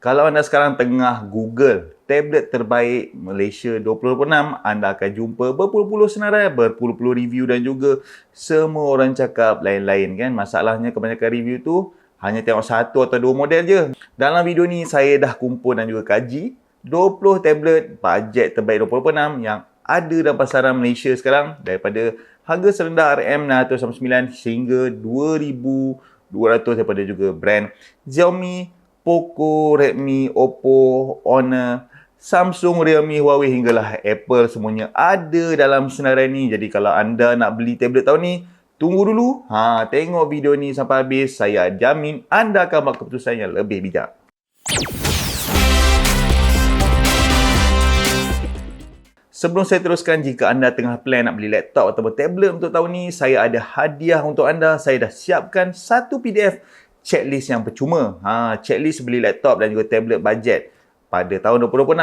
Kalau anda sekarang tengah Google tablet terbaik Malaysia 2026, anda akan jumpa berpuluh-puluh senarai, berpuluh-puluh review dan juga semua orang cakap lain-lain kan. Masalahnya kebanyakan review tu hanya tengok satu atau dua model je. Dalam video ni saya dah kumpul dan juga kaji 20 tablet bajet terbaik 2026 yang ada dalam pasaran Malaysia sekarang, daripada harga serendah RM699 sehingga 2,200 daripada juga brand Xiaomi, Poco, Redmi, Oppo, Honor, Samsung, Realme, Huawei hinggalah Apple, semuanya ada dalam senarai ni. Jadi kalau anda nak beli tablet tahun ni, tunggu dulu. Tengok video ni sampai habis. Saya jamin anda akan buat keputusan yang lebih bijak. Sebelum saya teruskan, jika anda tengah plan nak beli laptop atau tablet untuk tahun ni, saya ada hadiah untuk anda. Saya dah siapkan satu PDF checklist yang percuma. Checklist beli laptop dan juga tablet bajet pada tahun 2026.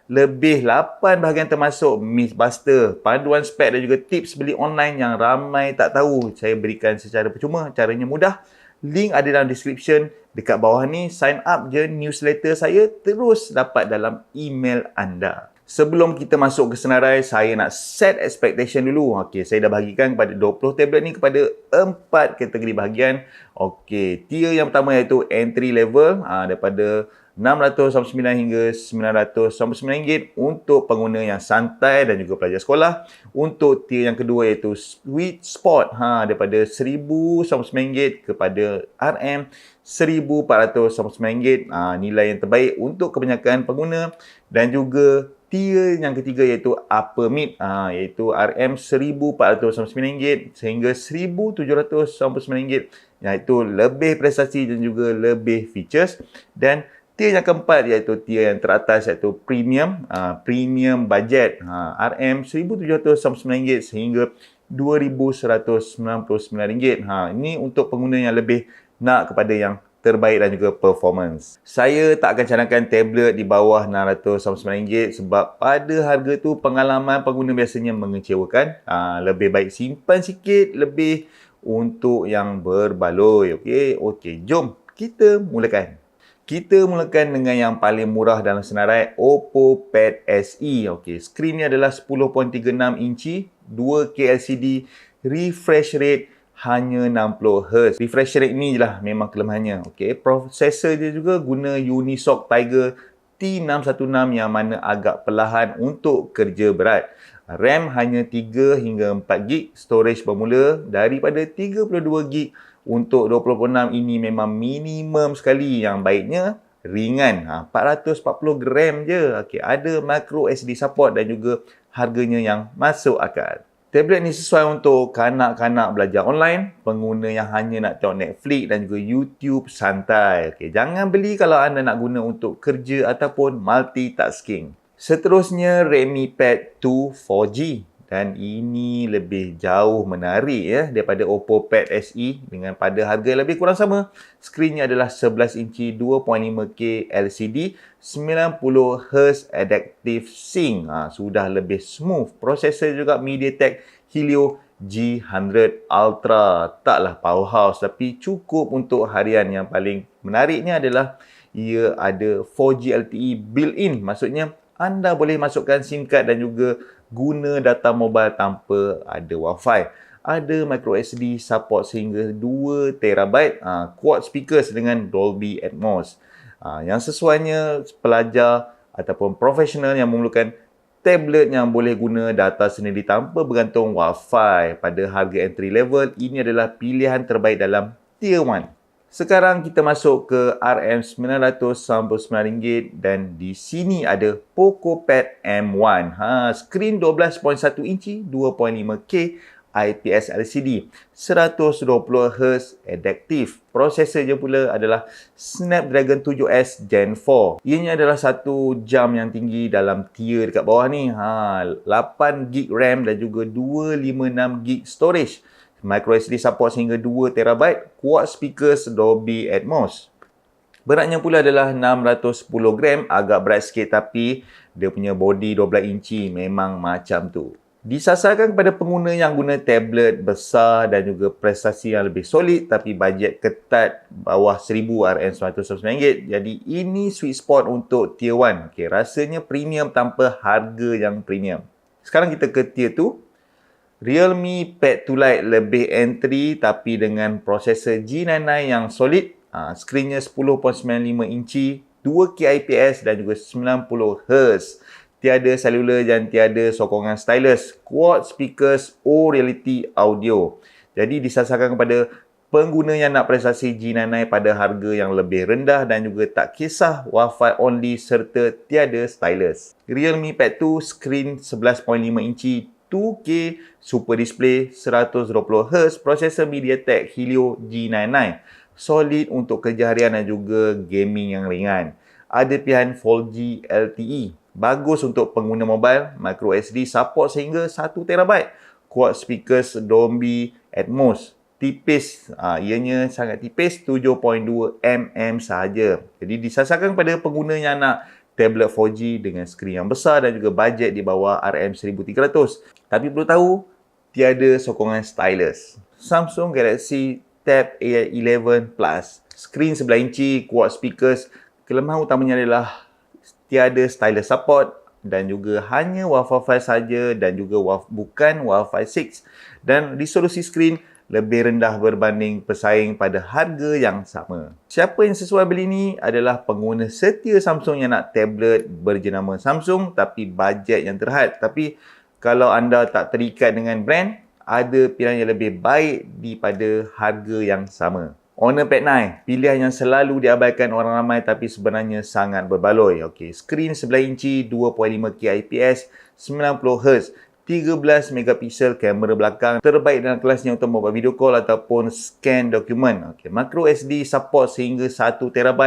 Lebih 8 bahagian termasuk Mythbuster, panduan spek dan juga tips beli online yang ramai tak tahu. Saya berikan secara percuma, caranya mudah. Link ada dalam description. Dekat bawah ni, sign up je newsletter saya, terus dapat dalam email anda. Sebelum kita masuk ke senarai, saya nak set expectation dulu. Okey, saya dah bahagikan kepada 20 tablet ni kepada 4 kategori bahagian. Okey, tier yang pertama iaitu entry level, daripada RM699 hingga RM999 untuk pengguna yang santai dan juga pelajar sekolah. Untuk tier yang kedua iaitu sweet spot, daripada RM1,099 kepada RM1,499. Nilai yang terbaik untuk kebanyakan pengguna. Dan juga tier yang ketiga iaitu upper mid, iaitu RM1,499 sehingga RM1,799, iaitu lebih prestasi dan juga lebih features. Dan tier yang keempat iaitu tier yang teratas iaitu premium, premium budget, RM1,799 sehingga RM2,199. Ini untuk pengguna yang lebih nak kepada yang terbaik dan juga performance. Saya tak akan cadangkan tablet di bawah RM699 sebab pada harga tu pengalaman pengguna biasanya mengecewakan. Lebih baik simpan sikit, lebih untuk yang berbaloi. Okey, jom kita mulakan. Kita mulakan dengan yang paling murah dalam senarai, Oppo Pad SE. Okey, skrin ni adalah 10.36 inci, 2K LCD, refresh rate hanya 60Hz. Refresh rate ni je lah memang kelemahannya. Okey, prosesor dia juga guna Unisoc Tiger T616 yang mana agak perlahan untuk kerja berat. RAM hanya 3 hingga 4GB, storage bermula daripada 32GB. Untuk 2026 ini memang minimum sekali. Yang baiknya ringan, 440 gram je. Okey, ada micro SD support dan juga harganya yang masuk akal. Tablet ni sesuai untuk kanak-kanak belajar online, pengguna yang hanya nak tengok Netflix dan juga YouTube santai. Okey, jangan beli kalau anda nak guna untuk kerja ataupun multitasking. Seterusnya, Redmi Pad 2 4G. Dan ini lebih jauh menarik daripada Oppo Pad SE dengan pada harga yang lebih kurang sama. Skrinnya adalah 11 inci 2.5K LCD, 90Hz Adaptive Sync. Sudah lebih smooth. Prosesor juga MediaTek Helio G100 Ultra. Taklah powerhouse tapi cukup untuk harian. Yang paling menariknya adalah ia ada 4G LTE built-in. Maksudnya anda boleh masukkan SIM card dan juga guna data mobile tanpa ada Wi-Fi. Ada micro SD support sehingga 2TB, quad speakers dengan Dolby Atmos. Yang sesuainya pelajar ataupun profesional yang memerlukan tablet yang boleh guna data sendiri tanpa bergantung Wi-Fi. Pada harga entry level, ini adalah pilihan terbaik dalam tier 1. Sekarang kita masuk ke RM999 dan di sini ada Poco Pad M1. Skrin 12.1 inci, 2.5K IPS LCD, 120Hz Adaptive. Prosesor je pula adalah Snapdragon 7S Gen 4. Ianya adalah 1 jam yang tinggi dalam tier dekat bawah ni. 8GB RAM dan juga 256GB storage. MicroSD support sehingga 2TB, quad speakers Dolby Atmos. Beratnya pula adalah 610 gram, agak berat sikit tapi dia punya body 12 inci memang macam tu. Disasarkan kepada pengguna yang guna tablet besar dan juga prestasi yang lebih solid tapi bajet ketat bawah RM1,999. Jadi ini sweet spot untuk tier 1. Okay, rasanya premium tanpa harga yang premium. Sekarang kita ke tier 2. Realme Pad 2 Lite lebih entry tapi dengan prosesor G99 yang solid. Skrinnya 10.95 inci, 2K IPS dan juga 90Hz. Tiada selular dan tiada sokongan stylus. Quad speakers O-Reality Audio. Jadi disasarkan kepada pengguna yang nak prestasi G99 pada harga yang lebih rendah dan juga tak kisah Wi-Fi only serta tiada stylus. Realme Pad 2 skrin 11.5 inci, 2K Super Display, 120Hz, prosesor MediaTek Helio G99. Solid untuk kerja harian dan juga gaming yang ringan. Ada pilihan 4G LTE. Bagus untuk pengguna mobile, microSD support sehingga 1TB. Quad speakers Dolby Atmos. Tipis, ianya sangat tipis, 7.2mm sahaja. Jadi disasarkan kepada pengguna yang nak tablet 4G dengan skrin yang besar dan juga bajet di bawah RM1,300. Tapi perlu tahu, tiada sokongan stylus. Samsung Galaxy Tab A11 Plus. Skrin 11 inci, quad speakers. Kelemahan utamanya adalah tiada stylus support dan juga hanya Wi-Fi 5 saja dan juga bukan Wi-Fi 6. Dan resolusi skrin lebih rendah berbanding pesaing pada harga yang sama. Siapa yang sesuai beli ni adalah pengguna setia Samsung yang nak tablet berjenama Samsung tapi bajet yang terhad. Tapi kalau anda tak terikat dengan brand, ada pilihan yang lebih baik daripada harga yang sama. Honor Pad 9, pilihan yang selalu diabaikan orang ramai tapi sebenarnya sangat berbaloi. Okey, skrin 11 inci, 2.5K IPS, 90Hz, 13 megapiksel kamera belakang, terbaik dalam kelasnya untuk membuat video call ataupun scan dokumen. Okey, micro SD support sehingga 1TB,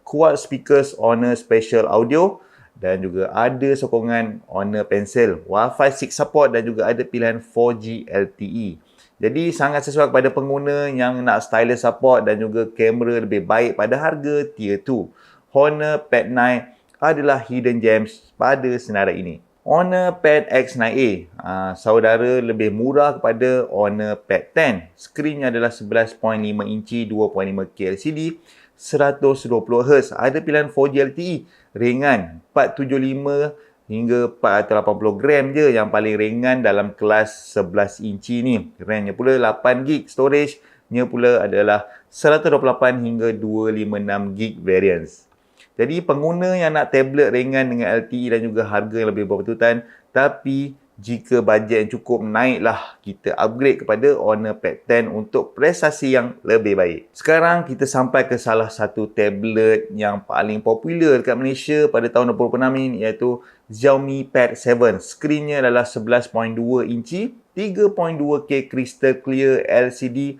quad speakers Honor Special Audio dan juga ada sokongan Honor Pencil, Wi-Fi 6 support dan juga ada pilihan 4G LTE. Jadi sangat sesuai kepada pengguna yang nak stylus support dan juga kamera lebih baik pada harga tier 2. Honor Pad 9 adalah hidden gems pada senarai ini. Honor Pad X9a, saudara lebih murah kepada Honor Pad 10. Skrinnya adalah 11.5 inci, 2.5K LCD, 120Hz. Ada pilihan 4G LTE, ringan, 475 hingga 480 gram je yang paling ringan dalam kelas 11 inci ni. RAM-nya pula 8GB, storage-nya pula adalah 128 hingga 256GB variants. Jadi pengguna yang nak tablet ringan dengan LTE dan juga harga yang lebih berpatutan, tapi jika bajet yang cukup, naiklah kita upgrade kepada Honor Pad 10 untuk prestasi yang lebih baik. Sekarang kita sampai ke salah satu tablet yang paling popular dekat Malaysia pada tahun 2026 ini, iaitu Xiaomi Pad 7. Skrinnya adalah 11.2 inci, 3.2K crystal clear LCD,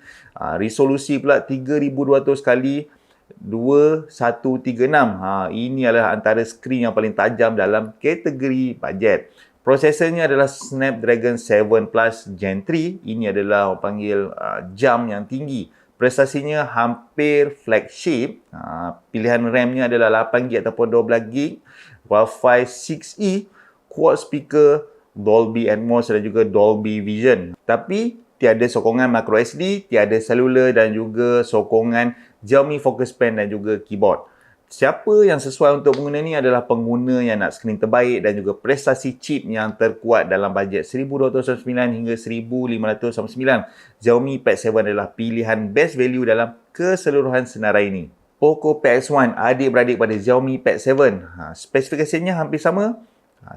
resolusi pula 3200 kali 2136. Ini adalah antara skrin yang paling tajam dalam kategori bajet. Prosesornya adalah Snapdragon 7 Plus Gen 3. Ini adalah orang panggil jam yang tinggi. Prestasinya hampir flagship. Pilihan RAM-nya adalah 8GB ataupun 12GB. Wi-Fi 6E, quad speaker, Dolby Atmos dan juga Dolby Vision. Tapi tiada sokongan micro SD, tiada selular dan juga sokongan Xiaomi Focus Pen dan juga keyboard. Siapa yang sesuai untuk pengguna ni adalah pengguna yang nak skrin terbaik dan juga prestasi chip yang terkuat dalam bajet 1299 hingga 1599. Xiaomi Pad 7 adalah pilihan best value dalam keseluruhan senarai ini. Poco PX1 adik-beradik pada Xiaomi Pad 7. Spesifikasinya hampir sama.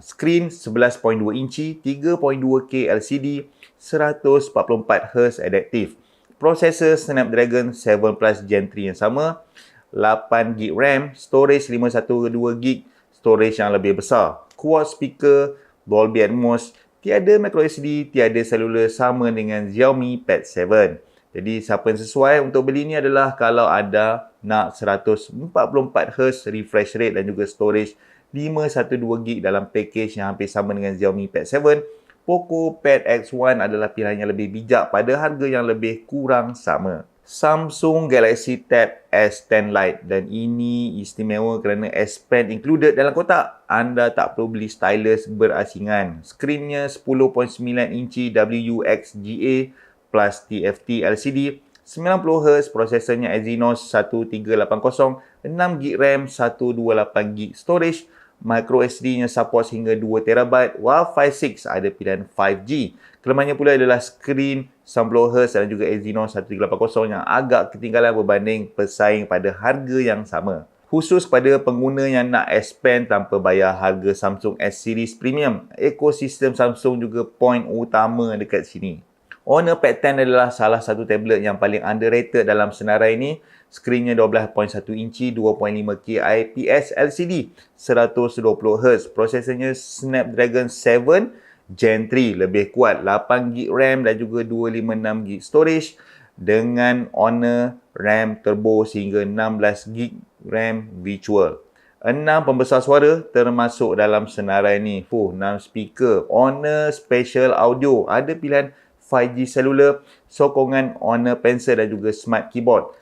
Skrin 11.2 inci, 3.2K LCD, 144Hz adaptive. Prosesor Snapdragon 7 Plus Gen 3 yang sama. 8GB RAM, storage 512GB, storage yang lebih besar. Quad speaker, Dolby Atmos, tiada micro SD, tiada selular sama dengan Xiaomi Pad 7. Jadi siapa yang sesuai untuk beli ni adalah kalau ada nak 144Hz refresh rate dan juga storage 512GB dalam package yang hampir sama dengan Xiaomi Pad 7. Poco Pad X1 adalah pilihan yang lebih bijak pada harga yang lebih kurang sama. Samsung Galaxy Tab S10 Lite, dan ini istimewa kerana S Pen included dalam kotak. Anda tak perlu beli stylus berasingan. Skrinnya 10.9 inci WXGA plus TFT LCD, 90Hz, prosesornya Exynos 1380, 6GB RAM, 128GB storage, microSD-nya support hingga 2TB, Wi-Fi 6, ada pilihan 5G. Kelemahannya pula adalah skrin 90Hz dan juga Exynos 1380 yang agak ketinggalan berbanding pesaing pada harga yang sama. Khusus kepada pengguna yang nak S Pen tanpa bayar harga Samsung S Series Premium, ekosistem Samsung juga point utama dekat sini. Honor Pad 10 adalah salah satu tablet yang paling underrated dalam senarai ini. Skrinnya 12.1 inci, 2.5K IPS LCD, 120Hz. Prosesornya Snapdragon 7 Gen 3, lebih kuat, 8GB RAM dan juga 256GB storage dengan Honor RAM Turbo sehingga 16GB RAM virtual. 6 pembesar suara termasuk dalam senarai ni. 6 speaker, Honor Spatial Audio, ada pilihan 5G selular, sokongan Honor Pencil dan juga Smart Keyboard.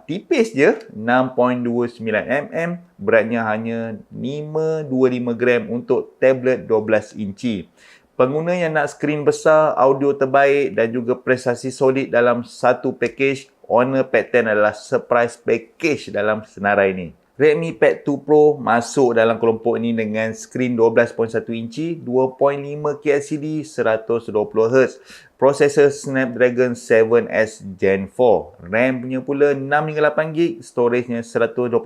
Tipis je, 6.29mm, beratnya hanya 525 gram untuk tablet 12 inci. Pengguna yang nak skrin besar, audio terbaik dan juga prestasi solid dalam satu package, Honor Pad 10 adalah surprise package dalam senarai ini. Redmi Pad 2 Pro masuk dalam kelompok ini dengan skrin 12.1 inci, 2.5K LCD, 120Hz. Prosesor Snapdragon 7S Gen 4. RAM punya pula 6 hingga 8GB, storage-nya 128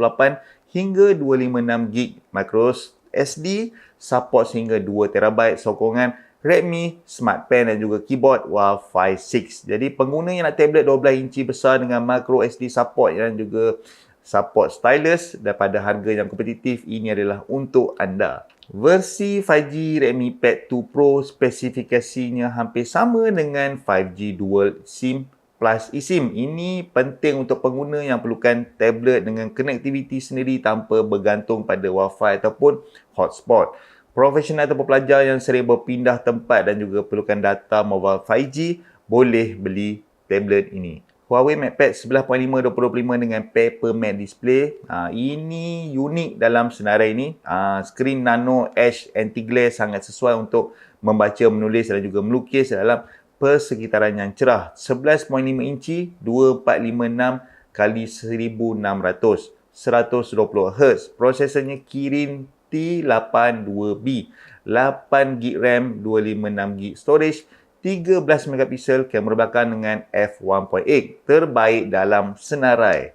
hingga 256GB. microSD support hingga 2TB, sokongan Redmi Smart Pen dan juga keyboard Wi-Fi 6. Jadi pengguna yang nak tablet 12 inci besar dengan microSD support dan juga support stylus daripada harga yang kompetitif, ini adalah untuk anda. Versi 5G Redmi Pad 2 Pro spesifikasinya hampir sama dengan 5G Dual SIM plus eSIM. Ini penting untuk pengguna yang perlukan tablet dengan konektiviti sendiri tanpa bergantung pada Wi-Fi ataupun hotspot. Profesional atau pelajar yang sering berpindah tempat dan juga perlukan data mobile 5G boleh beli tablet ini. Huawei MatePad 11.5 2025 dengan paper matte display. Ini unik dalam senarai ini. Skrin Nano Edge Anti-Glare sangat sesuai untuk membaca, menulis dan juga melukis dalam persekitaran yang cerah. 11.5 inci, 2456 x 1600, 120Hz. Prosesornya Kirin T82B, 8GB RAM, 256GB storage, 13 megapiksel, kamera belakang dengan f1.8, terbaik dalam senarai.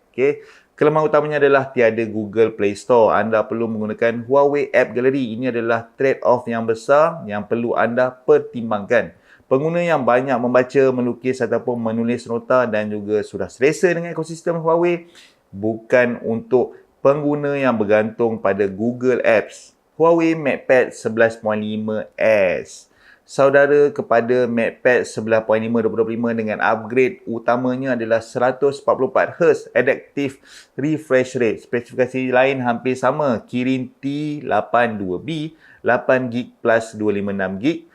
Kelemahan utamanya adalah tiada Google Play Store. Anda perlu menggunakan Huawei App Gallery. Ini adalah trade-off yang besar yang perlu anda pertimbangkan. Pengguna yang banyak membaca, melukis ataupun menulis nota dan juga sudah selesa dengan ekosistem Huawei, bukan untuk pengguna yang bergantung pada Google Apps. Huawei MatePad 11.5S. Saudara kepada MatePad 11.5 2025 dengan upgrade utamanya adalah 144Hz Adaptive Refresh Rate. Spesifikasi lain hampir sama, Kirin T82B, 8GB plus 256GB.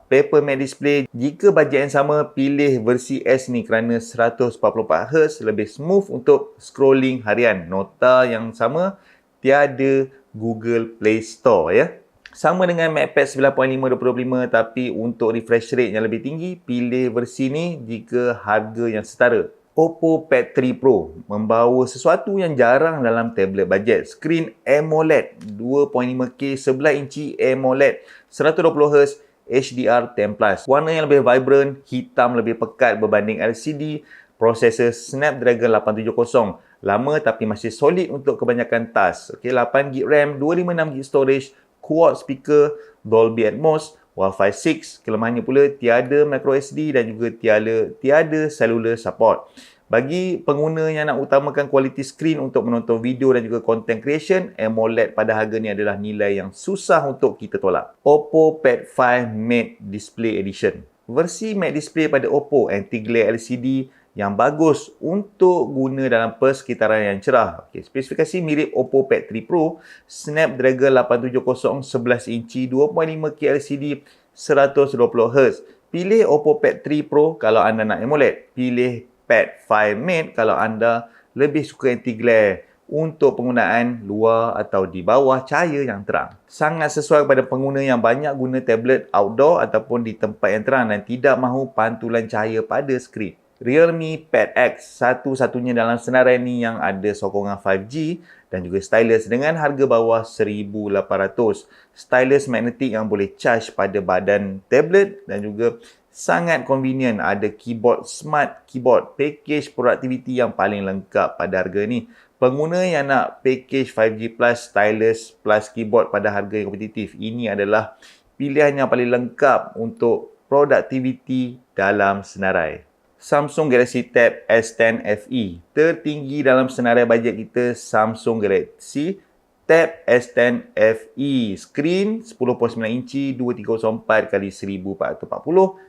Paper matte display. Jika bajet yang sama, pilih versi S ni kerana 144Hz lebih smooth untuk scrolling harian. Nota yang sama, tiada Google Play Store ya. Sama dengan MatePad 11.5 2025, tapi untuk refresh rate yang lebih tinggi, pilih versi ni jika harga yang setara. Oppo Pad 3 Pro membawa sesuatu yang jarang dalam tablet bajet. Skrin AMOLED 2.5K 11 inci AMOLED, 120Hz, HDR10+. Warna yang lebih vibrant, hitam lebih pekat berbanding LCD. Prosesor Snapdragon 870, lama tapi masih solid untuk kebanyakan task. 8GB RAM, 256GB storage, quad speaker, Dolby Atmos, Wi-Fi 6. Kelemahannya pula tiada microSD dan juga tiada cellular support. Bagi pengguna yang nak utamakan kualiti skrin untuk menonton video dan juga content creation, AMOLED pada harga ni adalah nilai yang susah untuk kita tolak. Oppo Pad 5 Matte Display Edition. Versi matte display pada Oppo Anti-Glare LCD yang bagus untuk guna dalam persekitaran yang cerah. Spesifikasi mirip Oppo Pad 3 Pro, Snapdragon 870, 11 inci, 2.5K LCD, 120Hz. Pilih Oppo Pad 3 Pro kalau anda nak AMOLED. Pilih Pad 5 Mate kalau anda lebih suka anti-glare untuk penggunaan luar atau di bawah cahaya yang terang. Sangat sesuai kepada pengguna yang banyak guna tablet outdoor ataupun di tempat yang terang dan tidak mahu pantulan cahaya pada skrin. Realme Pad X, satu-satunya dalam senarai ni yang ada sokongan 5G dan juga stylus dengan harga bawah 1,800. Stylus magnetik yang boleh charge pada badan tablet dan juga sangat convenient. Ada keyboard smart keyboard, package productivity yang paling lengkap pada harga ni. Pengguna yang nak package 5G plus stylus plus keyboard pada harga yang kompetitif, ini adalah pilihan yang paling lengkap untuk productivity dalam senarai. Samsung Galaxy Tab S10 FE. Tertinggi dalam senarai bajet kita, Samsung Galaxy Tab S10 FE. Skrin 10.9 inci 2304x1440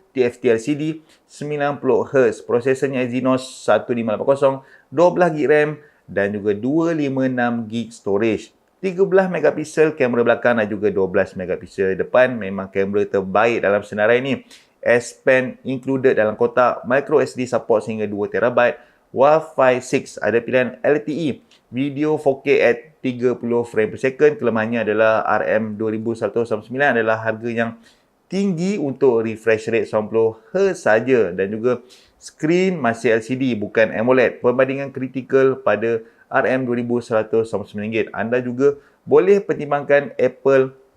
TFT LCD 90Hz. Prosesornya Exynos 1580, 12GB RAM dan juga 256GB storage. 13 megapiksel kamera belakang dan juga 12 megapiksel depan. Memang kamera terbaik dalam senarai ni. S Pen included dalam kotak. Micro SD support sehingga 2TB. Wi-Fi 6. Ada pilihan LTE. Video 4K at 30 frame per second. Kelemahannya adalah RM2199 adalah harga yang tinggi untuk refresh rate 90Hz saja dan juga skrin masih LCD bukan AMOLED. Perbandingan kritikal pada RM2199. Anda juga boleh pertimbangkan Apple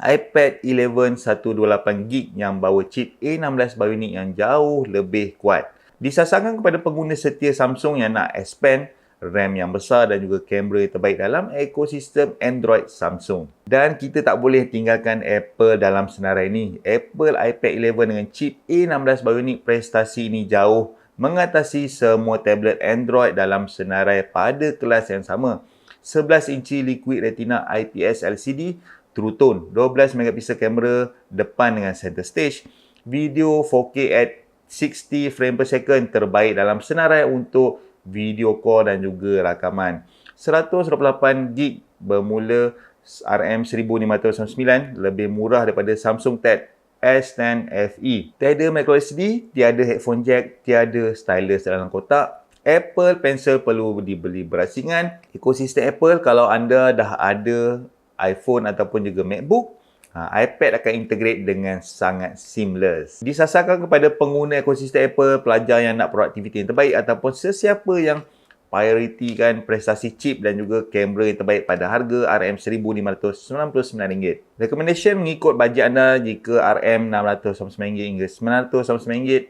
iPad 11 128GB yang bawa chip A16 Bionic yang jauh lebih kuat. Disasarkan kepada pengguna setia Samsung yang nak S Pen, RAM yang besar dan juga kamera terbaik dalam ekosistem Android Samsung. Dan kita tak boleh tinggalkan Apple dalam senarai ini. Apple iPad 11 dengan chip A16 Bionic, prestasi ini jauh mengatasi semua tablet Android dalam senarai pada kelas yang sama. 11 inci Liquid Retina IPS LCD True Tone, 12 megapiksel kamera depan dengan center stage, video 4K at 60 frame per second terbaik dalam senarai untuk video call dan juga rakaman. 128GB bermula RM1599, lebih murah daripada Samsung Tab S10 FE. Tiada micro SD, tiada headphone jack, tiada stylus dalam kotak. Apple Pencil perlu dibeli berasingan. Ekosistem Apple, kalau anda dah ada iPhone ataupun juga MacBook, iPad akan integrate dengan sangat seamless. Disasarkan kepada pengguna ekosistem Apple, pelajar yang nak produktiviti yang terbaik ataupun sesiapa yang prioritikan prestasi chip dan juga kamera yang terbaik pada harga RM1,599. Recommendation mengikut bajet anda. Jika RM699 hingga RM999,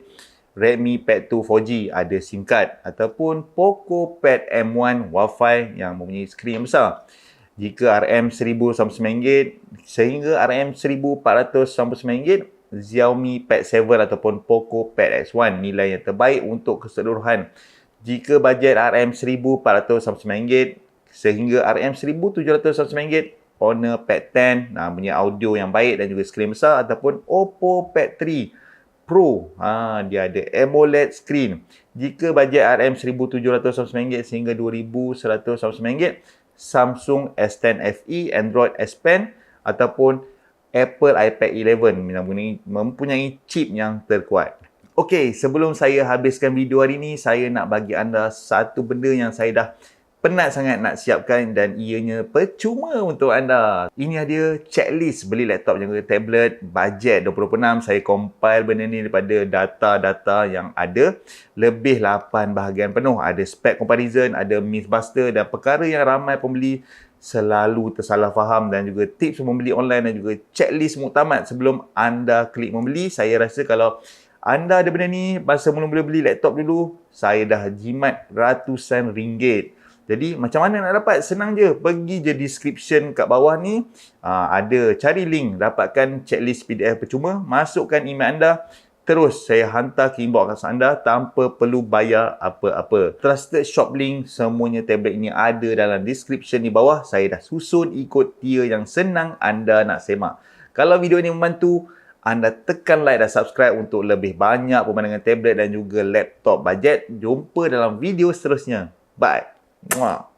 Redmi Pad 2 4G ada SIM card ataupun Poco Pad M1 Wi-Fi yang mempunyai skrin yang besar. Jika RM1,099 sehingga RM1,499, Xiaomi Pad 7 ataupun Poco Pad X1 nilai yang terbaik untuk keseluruhan. Jika bajet RM1,499 sehingga RM1,799, Honor Pad 10 punya audio yang baik dan juga skrin besar, ataupun Oppo Pad 3 Pro, dia ada AMOLED screen. Jika bajet RM1,799 sehingga RM2,199, Samsung S10 FE, Android S Pen ataupun Apple iPad 11 mempunyai chip yang terkuat. Okey, sebelum saya habiskan video hari ini, saya nak bagi anda satu benda yang saya dah penat sangat nak siapkan dan ianya percuma untuk anda. Ini dia checklist beli laptop dan juga tablet bajet 2026. Saya compile benda ni daripada data-data yang ada. Lebih 8 bahagian penuh. Ada spec comparison, ada mythbuster dan perkara yang ramai pembeli selalu tersalah faham dan juga tips membeli online dan juga checklist muktamad sebelum anda klik membeli. Saya rasa kalau anda ada benda ni, masa mula-mula beli laptop dulu, saya dah jimat ratusan ringgit. Jadi macam mana nak dapat? Senang je. Pergi je description kat bawah ni. Ada, cari link. Dapatkan checklist PDF percuma. Masukkan email anda. Terus saya hantar ke inbox anda tanpa perlu bayar apa-apa. Trusted shop link. Semuanya tablet ini ada dalam description di bawah. Saya dah susun ikut tier yang senang anda nak semak. Kalau video ini membantu, anda tekan like dan subscribe untuk lebih banyak pemandangan tablet dan juga laptop bajet. Jumpa dalam video seterusnya. Bye. Mwah.